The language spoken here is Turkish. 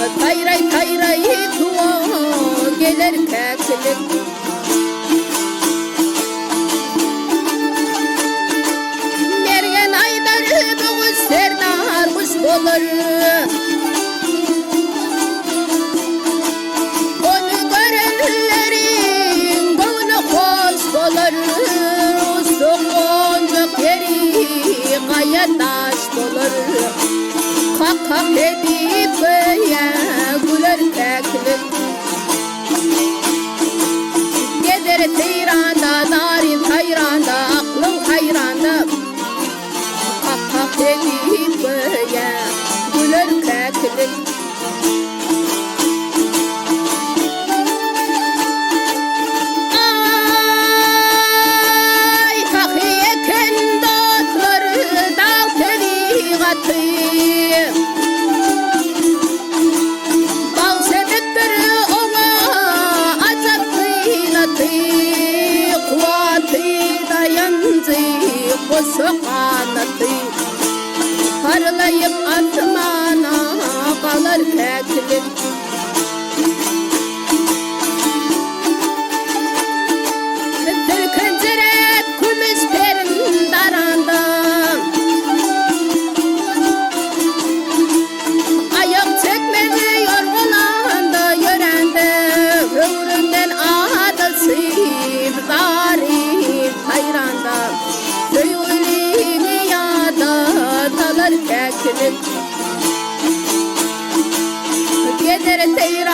Tayray tayray tuva gelir keklik. Mergen ayları boğuz sernar kuş bolur. Onu görenlerin gönlü hoş bolur. Soğuncuk yeri kaya taş bolur. Kak edip güler keklik. Gezer teyranda narin hayranda aklım hayranda. Kak edip güler keklik. Ay tahiye kendi otları dağ tebiğatı. Sokanatı parlayıp atmana kalır keklik. Tırkıncırık kümüş perin daranda. Ayak çekmedi yorgulandı yörende. Ömründen adalsız garip hayranda. Söyleyini yada talar keklik. Gezer teyra